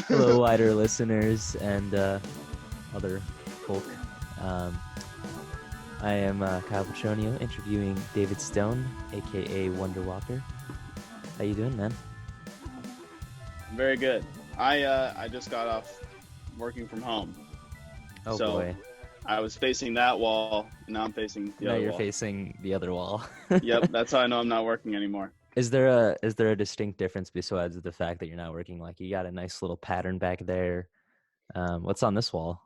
Hello, wider listeners and other folk. Um, I am Kyle Petronio interviewing David Stone, aka Wonder Walker. How you doing, man? Very good. I just got off working from home, Oh so boy, I was facing that wall, and now I'm facing the now other you're wall. facing the other wall. Yep, that's how I know I'm not working anymore. Is there a distinct difference besides the fact that you're not working? Like you got a nice little pattern back there. What's on this wall?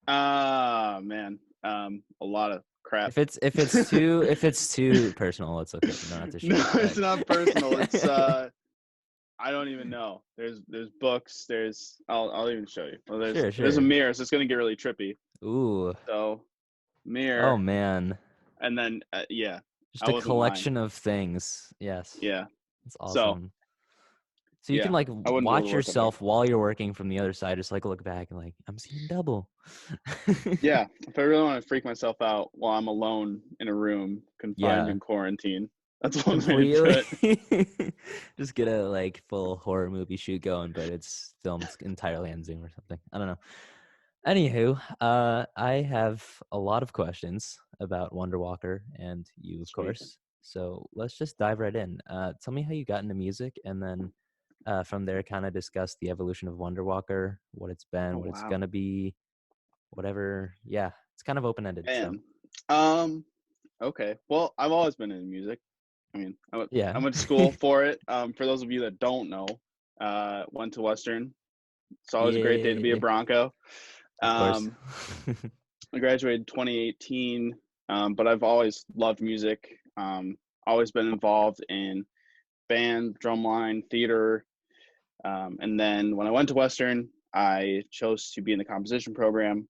Ah, man, a lot of crap. If it's too personal, it's okay. You don't have to No, share. it's not personal. It's But I don't even know. There's books. I'll even show you. Well, there's sure, there's a sure. mirror, so it's gonna get really trippy. Ooh, So oh mirror, man. and then yeah, Just I a wasn't lying. collection of things. Yes. Yeah. That's So awesome. So you can yeah, like I wouldn't be able watch to work up there. yourself while you're working from the other side, just like look back and like, I'm seeing double. Yeah, if I really want to freak myself out while I'm alone in a room, confined Yeah, in quarantine, that's one way to do completely. it. Just get a like full horror movie shoot going, but it's filmed entirely on Zoom or something. I don't know. Anywho, I have a lot of questions about Wonder Walker and you, of Sweet. course. So let's just dive right in. Tell me how you got into music, and then from there, kind of discuss the evolution of Wonder Walker, what it's been, Oh what it's wow, gonna be, whatever. Yeah, it's kind of open ended. So man. Um. Okay. Well, I've always been in music. I mean, I yeah, went to school for it. For those of you that don't know, went to Western. It's always a great day to be a yeah, Bronco. of course. Um, I graduated 2018, but I've always loved music. Always been involved in band, drumline, theater. And then when I went to Western, I chose to be in the composition program.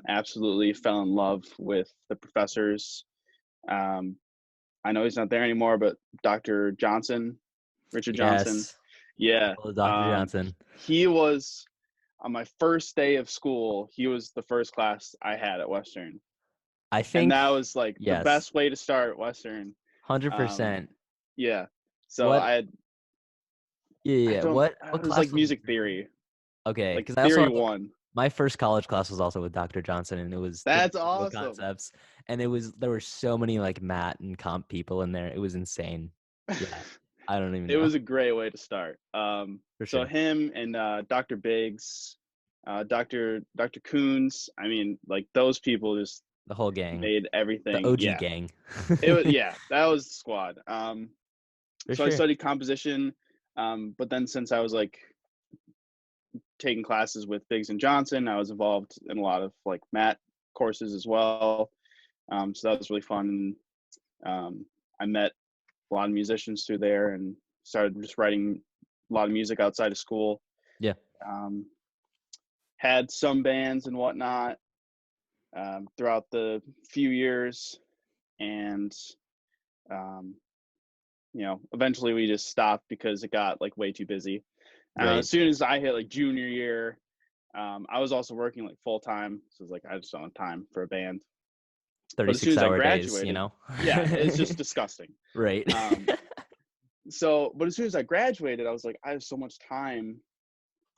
Absolutely fell in love with the professors. Um, I know he's not there anymore, but Dr. Johnson, Richard Johnson, Yes, yeah, well, Dr. Johnson. he was on my first day of school. He was the first class I had at Western, I and think that was like the yes, best way to start Western. Um, 100%. yeah, so What? I Yeah, I yeah. don't. What It was like class was? music theory, Okay, like because I also theory have one. my first college class was also with Dr. Johnson, and it was That's differential awesome. concepts, and there were so many like math and comp people in there. It was insane. Yeah, I don't even It know was a great way to start. for So sure. him and Dr. Biggs, Dr. Coons. I mean, like those people just The whole gang, made the everything. OG Yeah, gang, it was. Yeah, that was the squad. for So I sure. studied composition, but then since I was like taking classes with Biggs and Johnson, I was involved in a lot of like mat courses as well. So that was really fun. I met a lot of musicians through there and started just writing a lot of music outside of school. Yeah, Um, had some bands and whatnot throughout the few years, and um, eventually we just stopped because it got like way too busy. right. As soon as I hit like junior year, I was also working like full time, so it's like I just don't have time for a band. But as soon 36 as I hour days, graduated, you know? yeah, it's just disgusting. Right. Um, but as soon as I graduated, I was like, I have so much time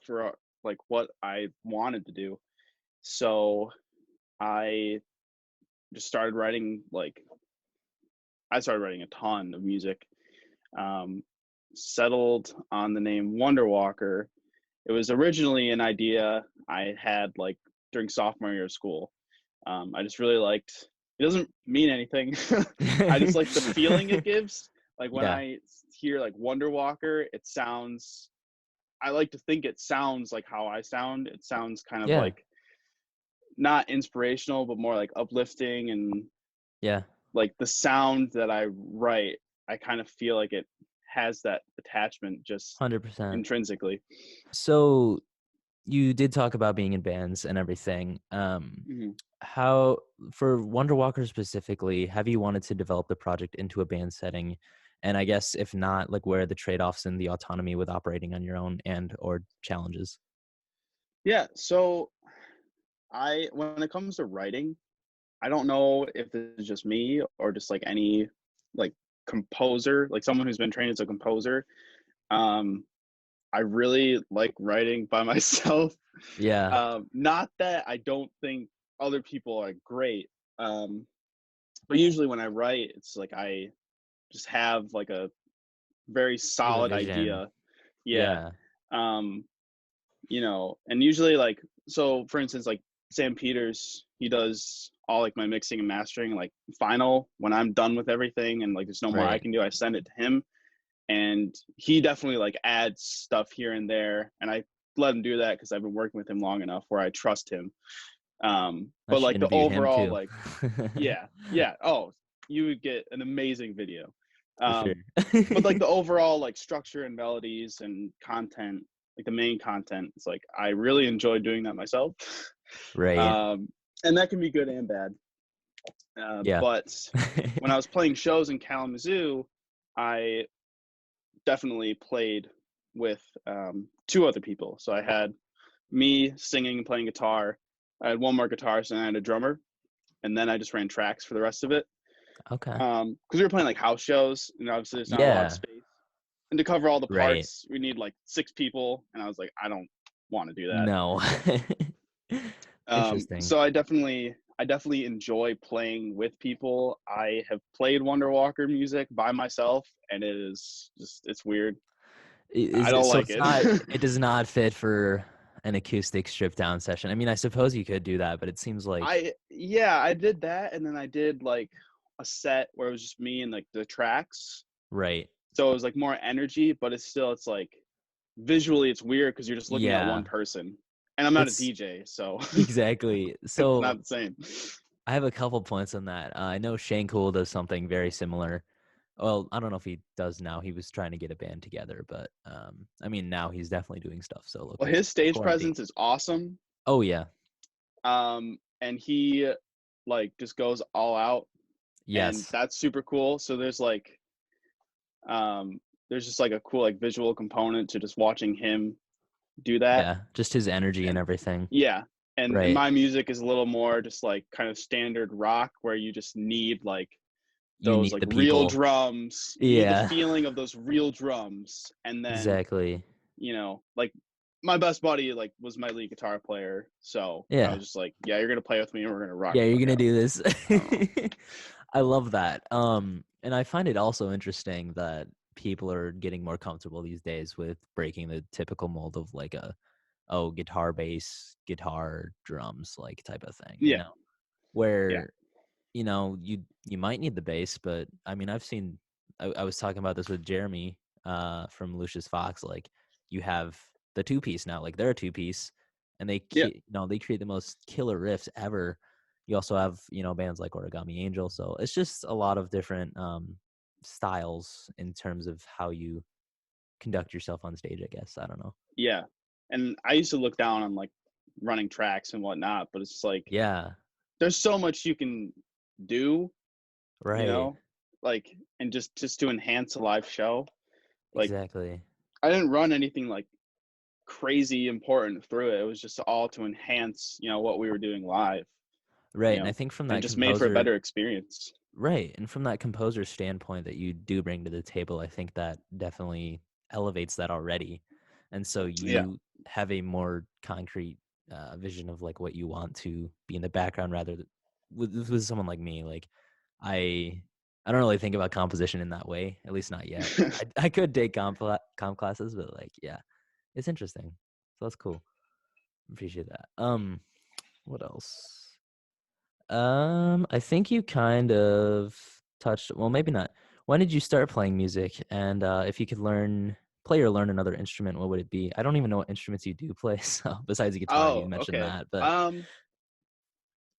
for like what I wanted to do. So I just started writing like I started writing a ton of music. Um, Settled on the name Wonder Walker. It was originally an idea I had like during sophomore year of school. I just really liked. It doesn't mean anything. I just like the feeling it gives. Like when Yeah, I hear like Wonder Walker, it sounds. I like to think it sounds like how I sound. It sounds kind of yeah, like not inspirational, but more like uplifting and yeah, like the sound that I write. I kind of feel like it has that attachment just 100%. intrinsically. So you did talk about being in bands and everything. Mhm. How, for Wonder Walker specifically, have you wanted to develop the project into a band setting? And I guess if not, like where are the trade-offs in the autonomy with operating on your own and or challenges? Yeah. So when it comes to writing, I don't know if this is just me or just like any like composer, like someone who's been trained as a composer. Um, I really like writing by myself. Yeah. Not that I don't think other people are great, um, but usually when I write, it's like I just have like a very You have a solid vision. idea. Yeah. Yeah. Um, and usually like so for instance, like Sam Peters, he does all like my mixing and mastering, like final when I'm done with everything and like there's no more I Right. can do, I send it to him and he definitely like adds stuff here and there and I let him do that because I've been working with him long enough where I trust him. I But should like the interview him overall too. like yeah, oh, you would get an amazing video. For sure. um but like the overall like structure and melodies and content, like the main content, it's like I really enjoy doing that myself. Right. um and that can be good and bad. Yeah. But when I was playing shows in Kalamazoo, I definitely played with two other people. So I had me singing and playing guitar, I had one more guitarist, and I had a drummer, and then I just ran tracks for the rest of it. Okay. Because we were playing like house shows, and obviously there's not a lot of Yeah. space, and to cover all the Right. parts, we need like 6 people, and I was like, I don't want to do that. No. Interesting. So I definitely enjoy playing with people. I have played Wonder Walker music by myself, and it is just it's weird. I Is it, don't so like it's it. not it does not fit for an acoustic stripped down session. I mean, I suppose you could do that, but it seems like I did that, and then I did like a set where it was just me and like the tracks. right. So it was like more energy, but it's like visually it's weird because you're just looking at one Yeah. person, and I'm not a It's DJ, so exactly. it's So not the same. I have a couple points on that. I know Shane Cool does something very similar. Well, I don't know if he does now. He was trying to get a band together, but I mean, now he's definitely doing stuff solo Well, because his stage quarantine. presence is awesome. Oh yeah, And he like just goes all out, and yes, that's super cool. So um there's just like a cool like visual component to just watching him do that. yeah. Just his energy and And everything. yeah, and Right. my music is a little more just like kind of standard rock where you just need like You those need like the real people. drums. You need the Yeah, feeling of those real drums. And then, exactly. like my best buddy like was my lead guitar player. So I Yeah. was just like, yeah, you're gonna play with me and we're gonna rock Yeah, the you're fuck gonna out. do this. I don't know. I love that. And I find it also interesting that people are getting more comfortable these days with breaking the typical mold of like a guitar, bass, guitar, drums, like type of thing, Yeah, yeah, where you might need the bass, but I mean, I was talking about this with Jeremy from Lucius Fox. Like, you have the two piece now, like they're a two piece, and yeah, they create the most killer riffs ever. You also have bands like Origami Angel, so it's just a lot of different styles in terms of how you conduct yourself on stage. I guess I don't know. yeah. And I used to look down on like running tracks and whatnot, but it's like Yeah, there's so much you can do, you right, know, like and just to enhance a live show. Like exactly. I didn't run anything like crazy important through it. It was just all to enhance, what we were doing live, Right, and I think and it just made for a better experience. right, and from that composer standpoint that you do bring to the table, I think that definitely elevates that already. And so Yeah. you have a more concrete vision of like what you want to be in the background rather with someone like me. Like I I don't really think about composition in that way, at least not yet. I could take comp classes, but like yeah, it's interesting. So that's cool. Appreciate that. What else? I think you kind of touched, well, maybe not. When did you start playing music? And if you could play or learn another instrument, what would it be? I don't even know what instruments you do play. So besides the guitar, you Oh, mentioned okay. that, but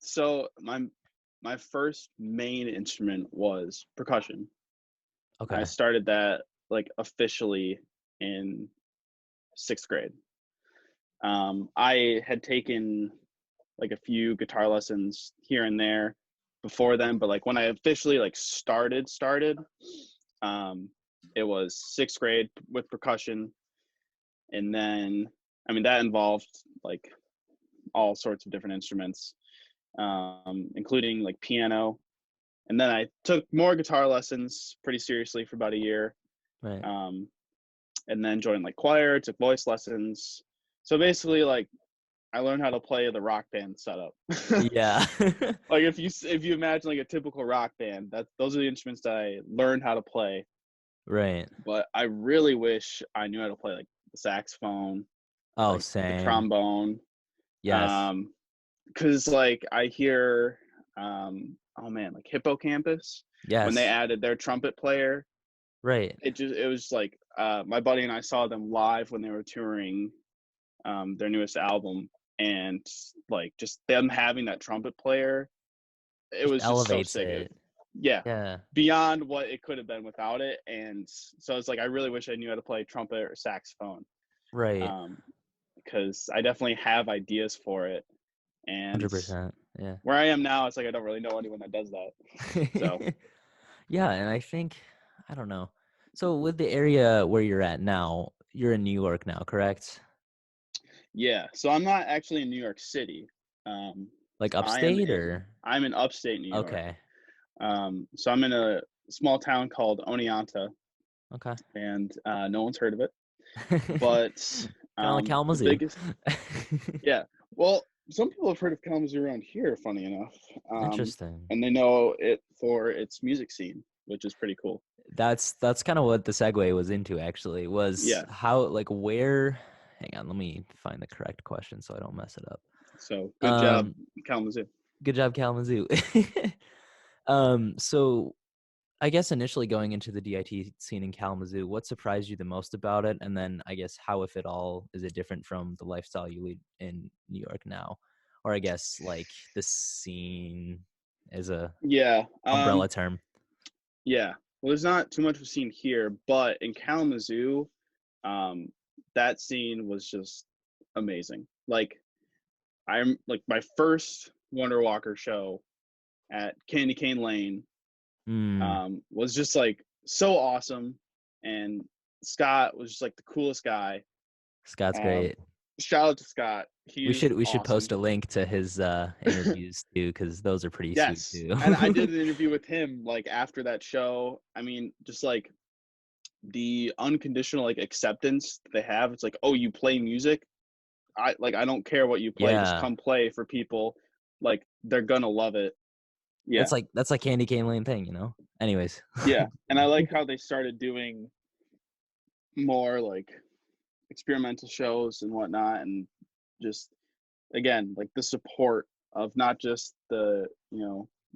So my first main instrument was percussion. I okay. started that like officially in 6th grade. I had taken like a few guitar lessons here and there before then, but like when I officially like started, um, it was 6th grade with percussion, and then I mean that involved like all sorts of different instruments, including like piano. And then I took more guitar lessons pretty seriously for about a year. Right. Um, and then joined like choir, took voice lessons. So basically, like I learned how to play the rock band setup. Yeah. Like if you imagine like a typical rock band, that those are the instruments that I learned how to play. Right. But I really wish I knew how to play like the saxophone, Oh, like the same. trombone. Yes. Um, because like I hear, oh man, like Hippocampus when they Yes. added their trumpet player, Right. it was like my buddy and I saw them live when they were touring their newest album, and like just them having that trumpet player, it Just was just so elevates sick. it. Yeah, Yeah. beyond what it could have been without it. And so it's like I really wish I knew how to play trumpet or saxophone, Right. um, because I definitely have ideas for it. And 100%. Yeah. where I am now, it's like I don't really know anyone that does that. So Yeah, and I think I don't know. So with the area where you're at now, you're in New York now, correct? yeah, so I'm not actually in New York City. Um, Like I am upstate in or I'm in upstate New York. okay. So I'm in a small town called Oneonta, Okay. and no one's heard of it. But Kind of like the Kalamazoo. biggest, yeah. Well, some people have heard of Kalamazoo around here, funny enough, Interesting. and they know it for its music scene, which is pretty cool. That's kind of what the segue was into actually, was Yeah. how like where hang on, let me find the correct question so I don't mess it up. So good job, Um Kalamazoo. Good job, Kalamazoo. So I guess initially going into the DIT scene in Kalamazoo, what surprised you the most about it? And then I guess how, if at all, is it different from the lifestyle you lead in New York now? Or I guess like the scene is a Yeah. umbrella term. Yeah. Well, there's not too much of a scene here, but in Kalamazoo, um, that scene was just amazing. Like I'm like my first Wonder Walker show at Candy Cane Lane Mm, was just like so awesome, and Scott was just like the coolest guy. Scott's Um, great. Shout out to Scott. We He's should we should awesome. post a link to his interviews too, because those are pretty sweet Yes, too. and I did an interview with him like after that show. I mean, just like the unconditional like acceptance they have. It's like, oh, you play music. I don't care what you play. Just Yeah. come play for people. Like they're gonna love it. Yeah, That's like Candy Cane Lane thing, Anyways. yeah. And I like how they started doing more like experimental shows and whatnot, and just again like the support of not just the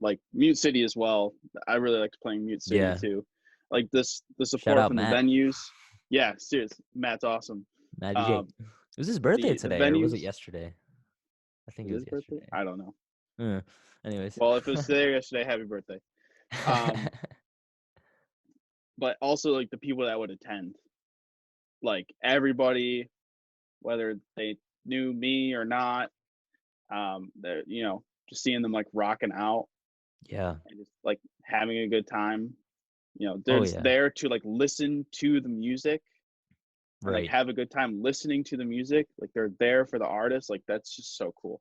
like Mute City as well. I really liked playing Mute City Yeah. too. Like the Shout support out from the Matt. venues. Yeah, serious. Matt's awesome. Matty J. Um, It was his birthday the today, or was it venues. yesterday? I think Was it it was his birthday? yesterday. I don't know. Anyways. Well, if it was today or yesterday, happy birthday. Um, but also like the people that would attend, like everybody, whether they knew me or not, they're just seeing them like rocking out Yeah. and just like having a good time. They're Oh just yeah. there to like listen to the music and like Right. have a good time listening to the music. Like they're there for the artist. Like that's just so cool.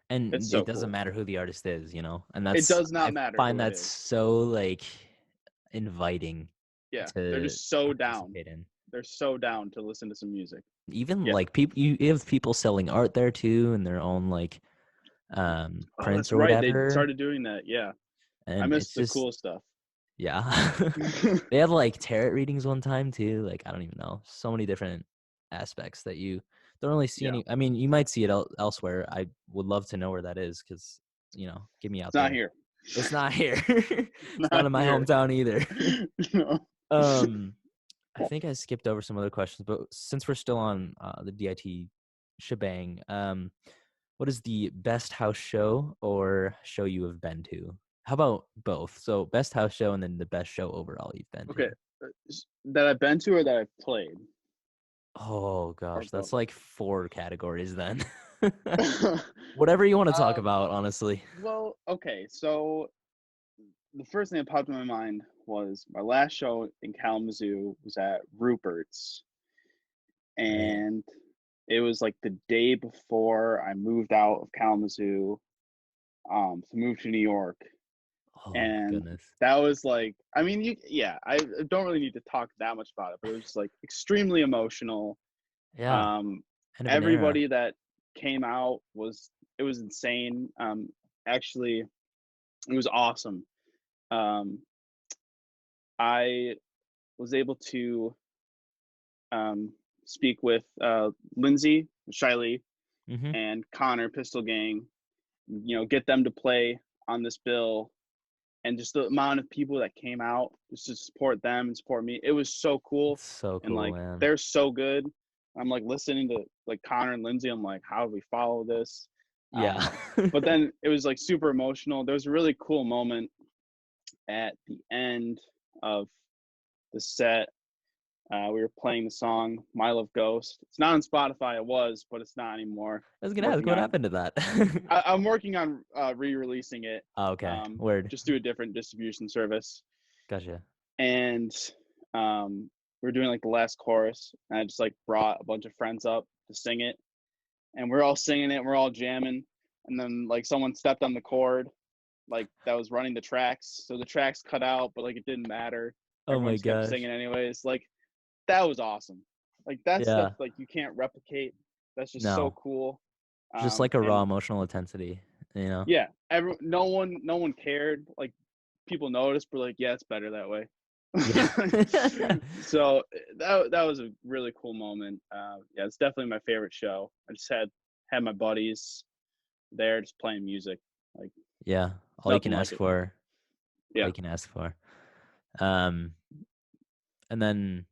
It's And it so doesn't cool. matter who the artist is, And It that's does not I matter find who it that's is. so like inviting Yeah, they're to just so down. participate in. They're so down to listen to some music. Even Yeah. like people, you have people selling art there too, and their own like Oh, prints that's or right. They whatever. started doing that. Yeah. I And missed it's the just cool stuff. yeah. They had like tarot readings one time too. Like I don't even know. So many different aspects that you don't really see Yeah. any. I mean, you might see it elsewhere. I would love to know where that is because get me It's out not there. here. It's not here. It's not Not in my here. hometown either. No. um, I think I skipped over some other questions, but since we're still on the DIT shebang, what is the best house show or show you have been to? How about both? So best house show and then the best show overall you've been to. Okay. That I've been to or that I've played Oh or gosh, both. that's like 4 categories then. Whatever you want to talk um, about, honestly. well, okay. So the first thing that popped in my mind was my last show in Kalamazoo was at Rupert's, Right. and it was like the day before I moved out of Kalamazoo to move to New York. Oh And goodness. that was like, I mean, I don't really need to talk that much about it, but it was just like extremely emotional. Yeah, Um, end of an era. Everybody that came out it was insane. Actually, it was awesome. Um, I was able to um, speak with Lindsay, Shiley, Mhm. and Connor Pistol Gang. You know, get them to play on this bill, and just the amount of people that came out just to support them and support me. It was so cool, It's so and cool, like man. they're so good. I'm like listening to like Connor and Lindsay. I'm like, how do we follow this? Yeah. But then it was like super emotional. There was a really cool moment at the end of the set. We were playing the song "My Love Ghost." It's not on Spotify. It was, but it's not anymore. I was I'm gonna ask working what on. happened to that. I'm working on re-releasing it. Oh, okay. Word. Just through a different distribution service, Gotcha. and we are doing like the last chorus, and I just like brought a bunch of friends up to sing it, and we're all singing it, and we're all jamming, and then like someone stepped on the chord, like that was running the tracks, so the tracks cut out, but like it didn't matter. Oh Everyone my just kept singing gosh. anyways. Like that was awesome. Like that stuff Yeah. like you can't replicate. That's just so No. cool. Just like a raw And emotional intensity, you know? yeah, no one cared. Like people noticed, but like, yeah, it's better that way. Yeah. So that was a really cool moment. Yeah, it's definitely my favorite show. I just had my buddies there just playing music. Like Yeah. it's All you nothing can like ask it. for. All Yeah. you can ask for. Um, and then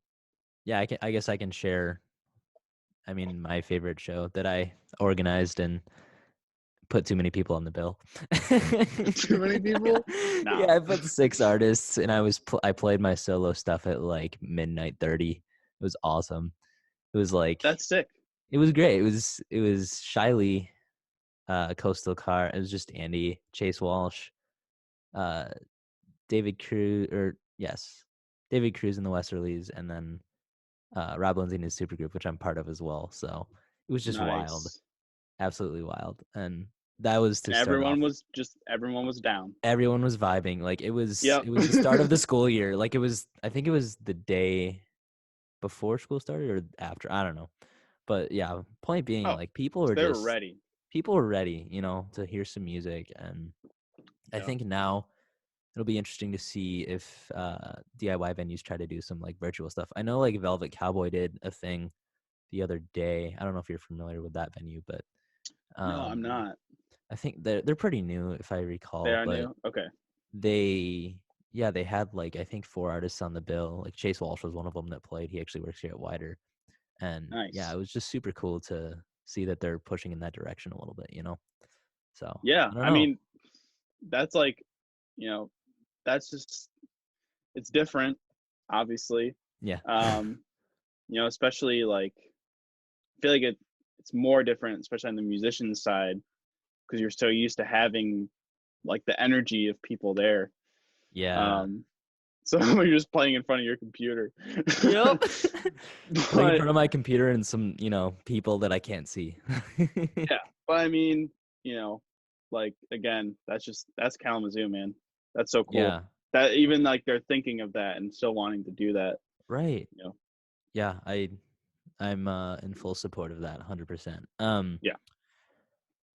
yeah, I guess I can share, I mean, my favorite show that I organized and put too many people on the bill. Too many people? Yeah, Nah. I put 6 artists and I played my solo stuff at like midnight 30. It was awesome. It was like That's sick. it was great. It was Shiley, Coastal Car. It was just Andy, Chase Walsh, uh, David Cruz, or yes, David Cruz in the Westerlies, and then Rob Lindsay and his supergroup, which I'm part of as well. So it was just wild, Nice. absolutely wild, and that was to And start off. everyone was down. Everyone was vibing. Like it was, Yep. it was the start of the school year. Like it was, I think it was the day before school started or after. I don't know, but yeah. Point being, Oh, like people so were they were just ready. people were ready, to hear some music, and I Yep. think now it'll be interesting to see if DIY venues try to do some like virtual stuff. I know like Velvet Cowboy did a thing the other day. I don't know if you're familiar with that venue, but No, I'm um, not. I think they're pretty new, if I They recall. are But new. Okay. they, yeah, they had like I think 4 artists on the bill. Like Chase Walsh was one of them that played. He actually works here at Wider, and yeah, it Nice. was just super cool to see that they're pushing in that direction a little bit. So Yeah. I don't I know. mean, that's like, you know, that's just it's different, obviously. Yeah, Um, especially like I feel like it's more different, especially on the musician side, because you're so used to having like the energy of people there. yeah. Um, so when you're just playing in front of your computer. Yep. Playing in But front of my computer and some, people that I can't see. yeah, but I mean, you know, like again, that's Kalamazoo, man. That's so cool. Yeah, That even like they're thinking of that and still wanting to do that. right. You know, Yeah, I'm in full support of that 100%. yeah.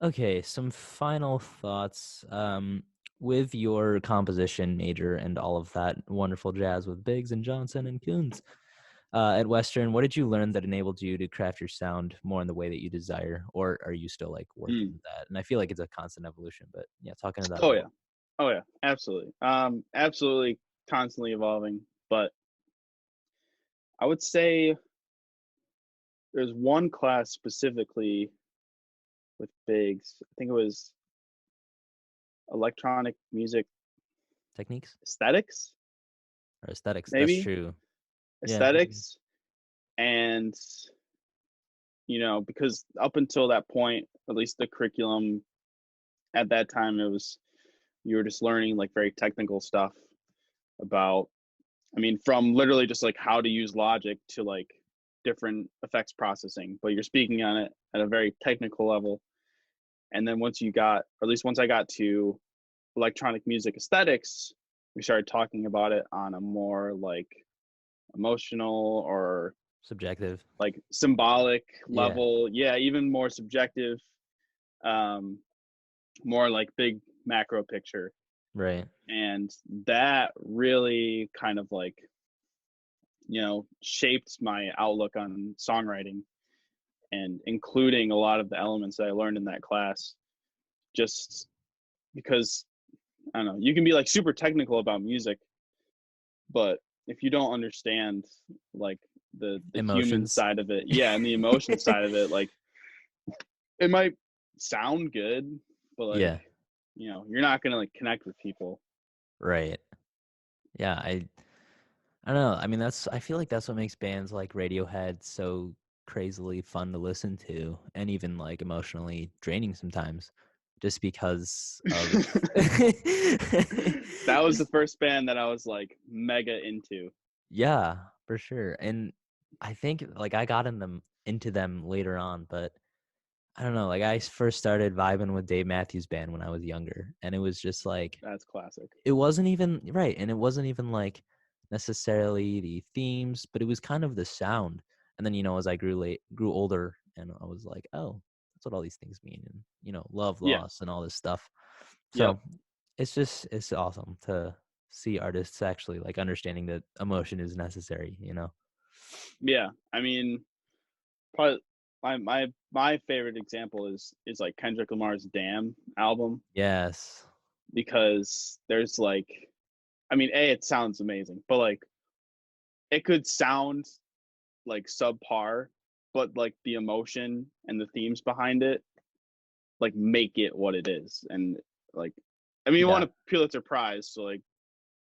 Okay, some final thoughts. With your composition major and all of that wonderful jazz with Biggs and Johnson and Coons, at Western, what did you learn that enabled you to craft your sound more in the way that you desire, or are you still like working Mm. with that? And I feel like it's a constant evolution, but yeah, talking to that a Oh yeah. little. Oh yeah. Absolutely. Absolutely, constantly evolving. But I would say there's one class specifically with Biggs. I think it was electronic music Techniques aesthetics, or aesthetics. That's maybe true. Yeah. aesthetics, and because up until that point, at least the curriculum at that time, it was you were just learning like very technical stuff about, I mean, from literally just like how to use Logic to like different effects processing, but you're speaking on it at a very technical level. And then once you got, or at least once I got to electronic music aesthetics, we started talking about it on a more like emotional or Subjective. like symbolic Yeah. level. Yeah, even more subjective, um, more like big macro picture. Right. And that really kind of like, shaped my outlook on songwriting and including a lot of the elements that I learned in that class. Just because I don't know, you can be like super technical about music, but if you don't understand like the human Emotions. side of it, yeah, and the emotion side of it, like it might sound good, but like, Yeah. you're not gonna like connect with people. Right. Yeah. I don't know. I mean, I feel like that's what makes bands like Radiohead so crazily fun to listen to and even like emotionally draining sometimes just because of That was the just first band that I was like mega into. yeah, for sure. And I think like I got into them later on, but I don't know, like I first started vibing with Dave Matthews Band when I was younger, and it was just like That's classic. it wasn't even right, and it wasn't even like necessarily the themes, but it was kind of the sound. And then, as I grew older, and I was like, oh, that's what all these things mean, and love, Yeah. loss, and all this stuff. Yep. So it's awesome to see artists actually like understanding that emotion is necessary. Yeah. I mean, probably my favorite example is like Kendrick Lamar's Damn album, Yes. because there's like, I mean, it sounds amazing, but like it could sound like subpar, but like the emotion and the themes behind it like make it what it is. And like, I mean, you Yeah. won a Pulitzer Prize, so like,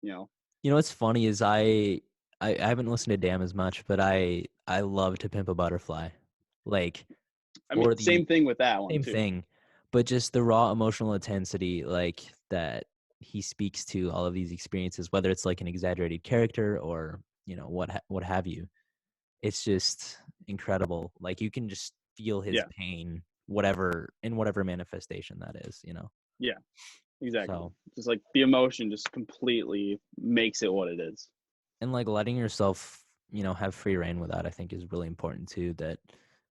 you know, What's funny is I haven't listened to Damn as much, but I love To Pimp a Butterfly. Like I mean, for the same thing with that one same too. thing, but just the raw emotional intensity like that he speaks to all of these experiences, whether it's like an exaggerated character or, what have you. It's just incredible. Like you can just feel his Yeah, pain, whatever manifestation that is. yeah, exactly. So, Just like the emotion just completely makes it what it is. and like letting yourself, have free reign with that, I think is really important too. That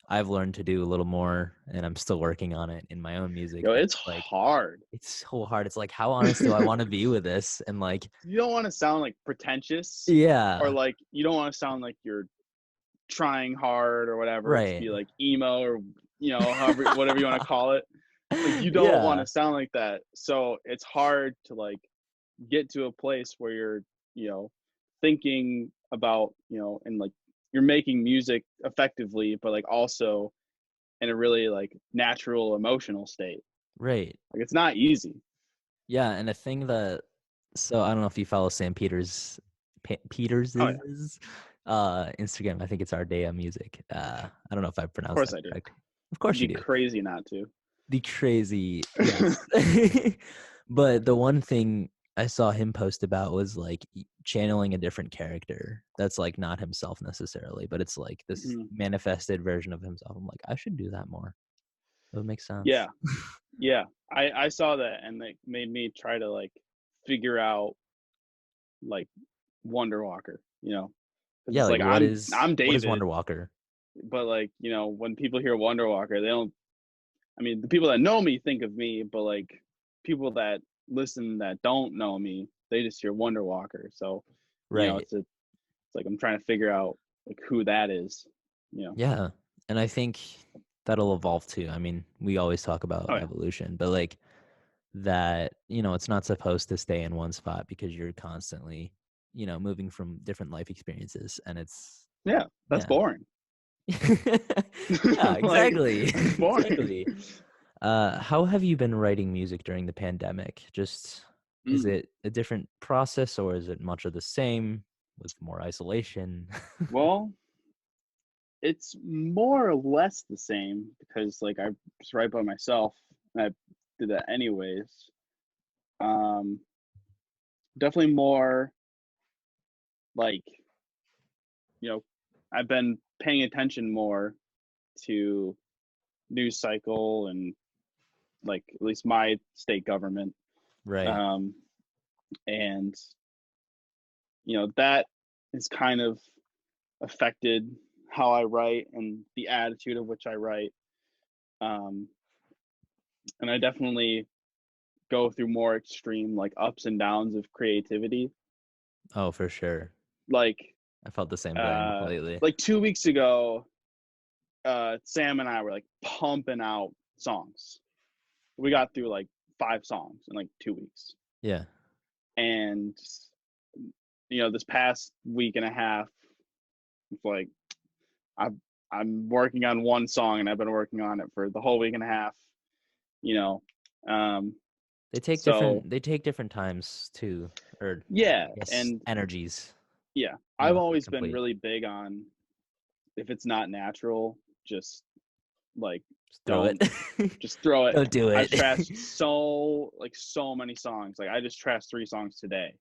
I've learned to do a little more, and I'm still working on it in my own music. Yo, But it's it's like, hard. it's so hard. It's like, how honest do I want to be with this? And like, You don't want to sound like pretentious, or yeah, like you don't want to sound like you're trying hard or whatever to right. be like emo, or however, whatever you want to call it. Like you don't want Yeah, to sound like that. So it's hard to like get to a place where you're, you know, thinking about, and like you're making music effectively, but like also in a really like natural emotional state. right. Like it's not easy. Yeah, and a thing that so I don't know if you follow Sam Oh yeah, Peters's Instagram. I think it's Ardea Music. I don't know if I of pronounced course that I do. correct. Of course You'd you be do. crazy not to. The crazy, yes. But the one thing I saw him post about was like channeling a different character that's like not himself necessarily, but it's like this Mhm. manifested version of himself. I'm like, I should do that more. It would make Yeah, sense. yeah. I saw that, and it made me try to like figure out like Wonder Walker, because Yeah, it's like like I'm what is Wonder David, Walker? but like when people hear Wonder Walker, they don't. I mean, the people that know me think of me, but like people that listen that don't know me, they just hear Wonder Walker. So, Right. it's like I'm trying to figure out like who that is. You know. Yeah. And I think that'll evolve too. I mean, we always talk about Oh yeah, evolution, but like that, it's not supposed to stay in one spot because you're constantly, moving from different life experiences and it's yeah. That's yeah. boring. Yeah, Like exactly. that's boring. Exactly. How have you been writing music during the pandemic? Just is Mm. it a different process or is it much of the same with more isolation? Well, it's more or less the same because like I was right by myself and I did that anyways. Um, Definitely more like, you know, I've been paying attention more to news cycle and like at least my state government. Right. Um, and that is kind of affected how I write and the attitude of which I write. Um, and I definitely go through more extreme like ups and downs of creativity. Oh, for sure. Like I felt the same thing uh lately. like 2 weeks ago, Sam and I were like pumping out songs. We got through like 5 songs in like 2 weeks. Yeah. And this past week and a half, it's like I've I'm working on one song and I've been working on it for the whole week and a half, you know. Um so They take different times too, or yeah, I guess and energies, yeah, I've to always been complete. really big on, if it's not natural, just like Just throw it. don't just throw it. Don't do I've it. trashed so many songs. Like I just trashed 3 songs today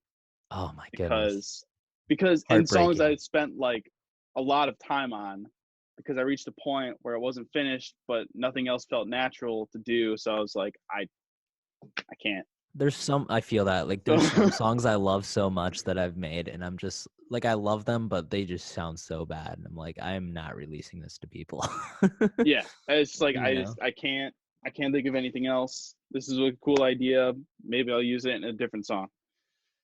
Oh my goodness. because and songs I Heartbreaking. spent like a lot of time on, because I reached a point where it wasn't finished, but nothing else felt natural to do. So I was like, I can't. I feel that, like, there's some songs I love so much that I've made, and I'm just like, I love them, but they just sound so bad. And I'm like, I'm not releasing this to people. Yeah, it's like You know? I can't think of anything else. This is a cool idea. Maybe I'll use it in a different song.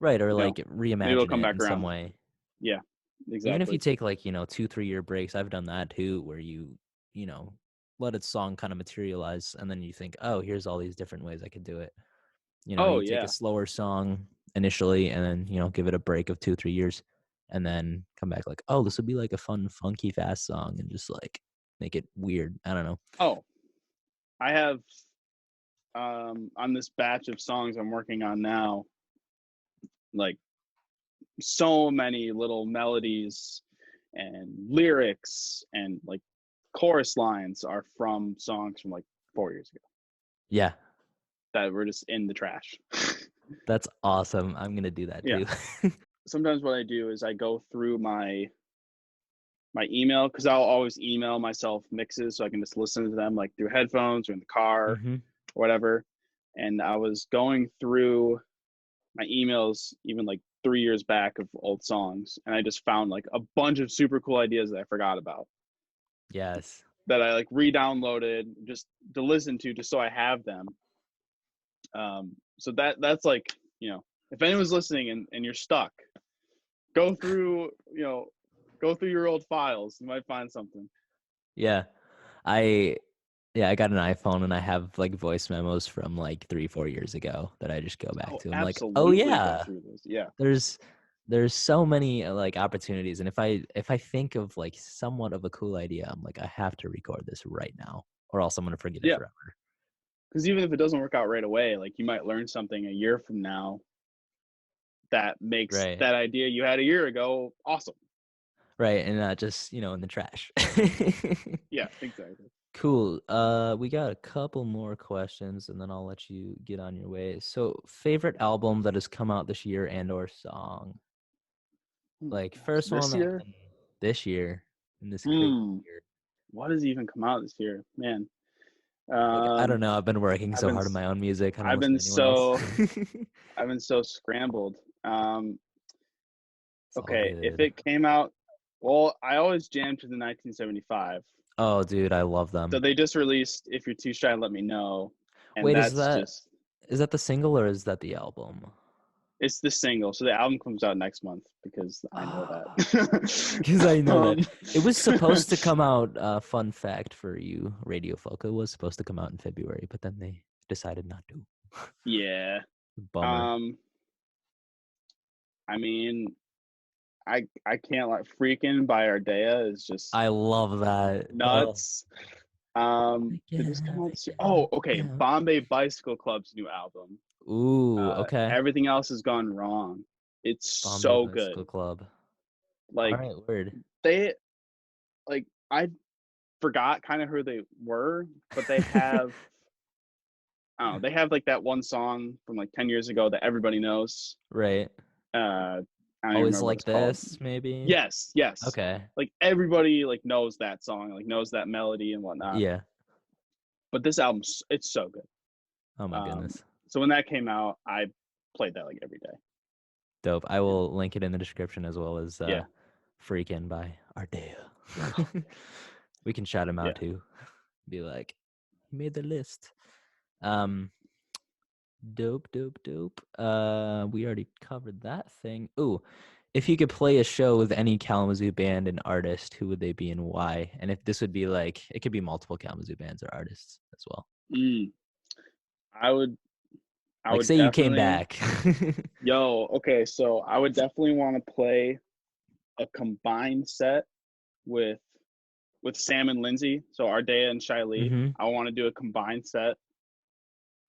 Right. Or You know, like maybe it'll reimagine come it back in some around. way. Yeah, Even if you exactly. take like, 2, 3 year breaks, I've done that too, where you know, let its song kind of materialize and then you think, oh, here's all these different ways I could do it. Oh You take a yeah. slower song initially and then, give it a break of 2, 3 years and then come back like, oh, this would be like a fun, funky, fast song and just like make it weird. I don't know. Oh, I have on this batch of songs I'm working on now, like so many little melodies and lyrics and like chorus lines are from songs from like 4 years ago Yeah, that were just in the trash. that's awesome. I'm going to do that Yeah. too. Sometimes what I do is I go through my email, because I'll always email myself mixes so I can just listen to them like through headphones or in the car or hmm whatever. And I was going through my emails even like 3 years back of old songs, and I just found like a bunch of super cool ideas that I forgot about, Yes. that I like re-downloaded just to listen to, just so I have them. So that's like, if anyone's listening and you're stuck, go through you know go through your old files. You might find something. Yeah. I Yeah, I got an iPhone and I have like voice memos from like 3, 4 years ago that I just go back Oh, to. I'm like, oh absolutely, go yeah, through this. Yeah. there's there's so many like opportunities, and if I think of like somewhat of a cool idea, I'm like, I have to record this right now, or else I'm gonna forget it Yeah, forever. because even if it doesn't work out right away, like you might learn something a year from now that makes Right, that idea you had a year ago awesome. right, and not just in the trash. Yeah, exactly. Cool. We got a couple more questions, and then I'll let you get on your way. So, favorite album that has come out this year and/or song? Oh my Like gosh, first one this and year. then this year in this crazy Hmm. year. What has even come out this year, man? Like I don't Um, know. I've been working I've so been hard on my own music. I don't I've listen been to anyone else. so I've been so scrambled. It's all Okay, if good. it came out, well, I always jammed to the 1975. Oh, dude, I love So them. they just released "If You're Too Shy, Let Me Know," and Wait, that's just is that the single or is that the album? it's the single. So the album comes out next month, because I know Ah, that. because I know that um, it was supposed to come out. Fun fact for you, Radio Folk, it was supposed to come out in February, but then they decided not to. yeah. Bummer. Um, I mean, I can't like "Freaking" by Ardea is just I love that. Oh, nuts. Did this come again, out this year? again, Oh, okay. again. Bombay Bicycle Club's new album. Ooh, okay. Everything else has gone wrong. It's Bombay so Bicycle good. Club. All Like right, word. they I forgot kind of who they were, but they have I don't know, they have like that one song from like 10 years ago that everybody knows. Right. I don't even Always remember what like it's called. this, maybe. Yes, yes. Okay. Like everybody like knows that song, like knows that melody and whatnot. Yeah. But this album, it's so good. Oh my Um, goodness. So when that came out, I played that like every day. Dope. I And will link it in the description as well as yeah. Freakin' by Ardea. Oh, We can shout him yeah. out too. Be like, he made the list. Um, dope, dope, dope. We already covered that thing. Ooh, if you could play a show with any Kalamazoo band and artist, who would they be and why? And if this would be like, it could be multiple Kalamazoo bands or artists as well. Mm, I would I Like, would say you came definitely back. okay, so I would definitely want to play a combined set with Sam and Lindsay, so Ardea and Shiley. Mm-hmm. I want to do a combined set.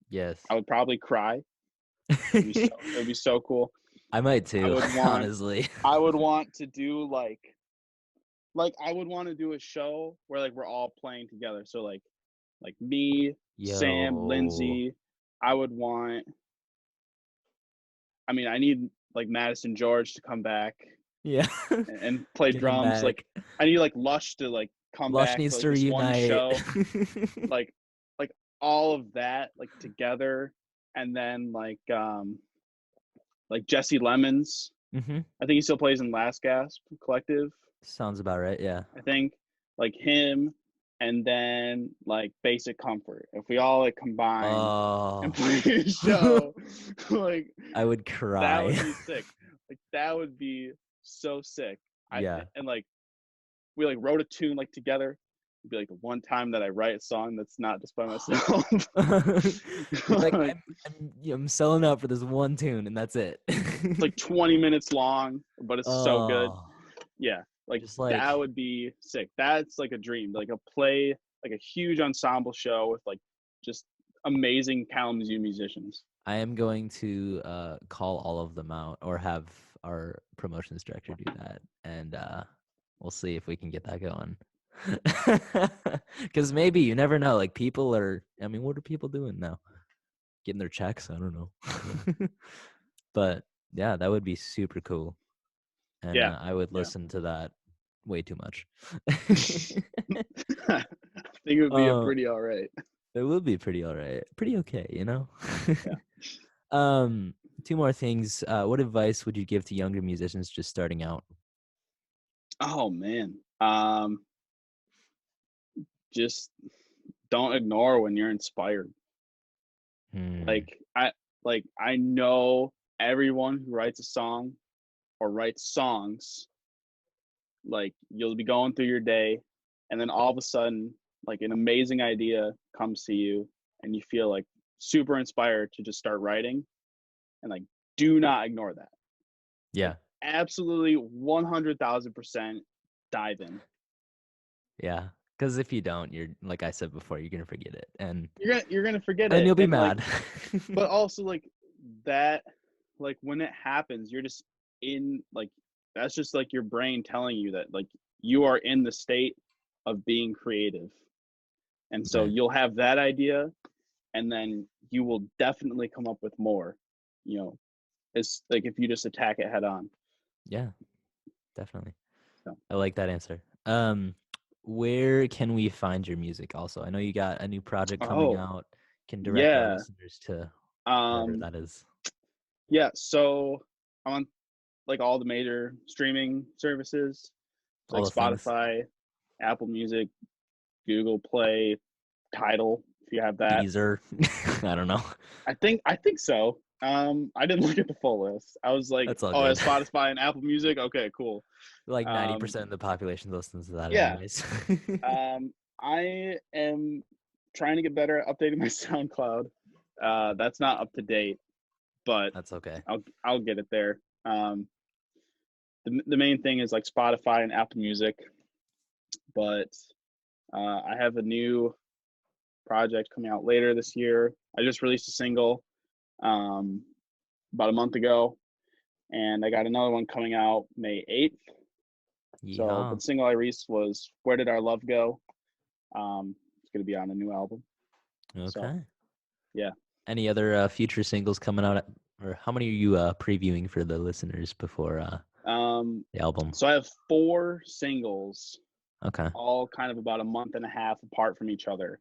Yes. I would probably cry. It would be so cool. I might I too, would want honestly. I would want to do like I would want to do a show where like we're all playing together. So like me, Sam, Yo. Lindsay. I would want I mean, I need like Madison George to come back Yeah. and play Get him drums. Like back. I need like Lush to like come Lush back for needs like to this one reunite. show. Like like all of that like together, and then like Jesse Lemons. Mm-hmm. I think he still plays in Last Gasp Collective. Sounds about right, yeah. I think like him, and then like Basic Comfort. If we all like combine and Oh. play a show, like I would that cry. would be sick. Like that would be so sick. Yeah. And like we like wrote a tune like together. It'd be like the one time that I write a song that's not just by myself. You're like, Like I'm selling out for this one tune and that's it. it's like 20 minutes long, but it's so good. Oh, Yeah, like just like, that would be sick. That's like a dream. Like a play, like a huge ensemble show with like just amazing Kalamazoo musicians. I am going to call all of them out or have our promotions director do that. And we'll see if we can get that going. Because maybe you never know. Like people are, I mean, what are people doing now? Getting their checks? I don't know. But yeah, that would be super cool. And Yeah, I would yeah. listen to that way too much. I think it would be a uh, pretty all right. it would be pretty all right. Pretty okay, you know? Yeah. um, two more things. What advice would you give to younger musicians just starting out? Oh man. Just don't ignore when you're inspired. Hmm. Like I know everyone who writes a song or writes songs, like you'll be going through your day and then all of a sudden like an amazing idea comes to you and you feel like super inspired to just start writing, and like do not ignore that. Like Yeah. absolutely 100,000% dive in. Yeah. Because if you don't, you're like I said before, you're gonna forget it, You're gonna forget and it, you'll be and like mad. but also like that, like when it happens you're just in like that's just like your brain telling you that like you are in the state of being creative, and so Right. you'll have that idea and then you will definitely come up with more, you know. It's like if you just attack it head on. Yeah. Definitely. So I like that answer. Where can we find your music also? I know you got a new project coming oh out. Can direct our yeah, listeners to wherever um that is. yeah, so I'm on like all the major streaming services All like the things. Spotify, Apple Music, Google Play, Tidal, if you have that. Deezer. I don't know. I think so. I didn't look at the full list. I was like, That's all oh, good. it's Spotify and Apple Music. Okay, cool. Like Um, 90% of the population listens to that yeah. anyways. I am trying to get better at updating my SoundCloud. That's not up to date, but That's okay. I'll get it there. The main thing is like Spotify and Apple Music, but I have a new project coming out later this year. I just released a single um, about a month ago, and I got another one coming out May 8th. So, Yeehaw. but the single I released was "Where Did Our Love Go." It's going to be on a new album. So, Okay. yeah. Any other future singles coming out? Or how many are you previewing for the listeners before Um, the album? so I have 4 singles, Okay. all kind of about a month and a half apart from each other,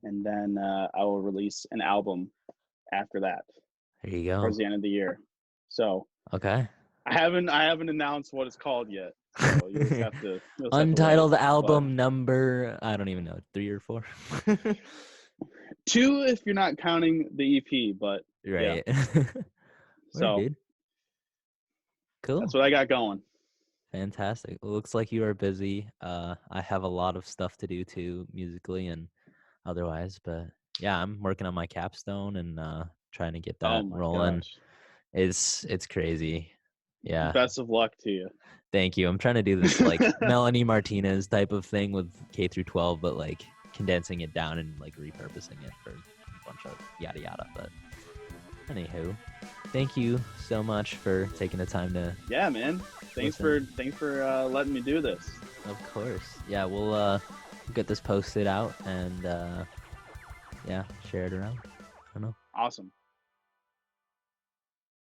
and then I will release an album after that, There you towards go. the end of the year. So Okay. I haven't announced what it's called yet. So you'll just have to wait. Untitled But album number, I don't even know, 3 or 4. two if you're not counting the EP, but yeah. Right. Word, So dude. Cool. that's what I got going. Fantastic. It looks like you are busy. I have a lot of stuff to do too, musically and otherwise, but yeah, I'm working on my capstone and trying to get Oh that my rolling. gosh. It's crazy. Yeah. Best of luck to you. Thank you. I'm trying to do this like Melanie Martinez type of thing with K through 12, but like condensing it down and like repurposing it for a bunch of yada yada. But anywho, thank you so much for taking the time to Yeah, man. listen. Thanks for letting me do this. Of course. Yeah, we'll get this posted out and yeah, share it around. I don't know. Awesome.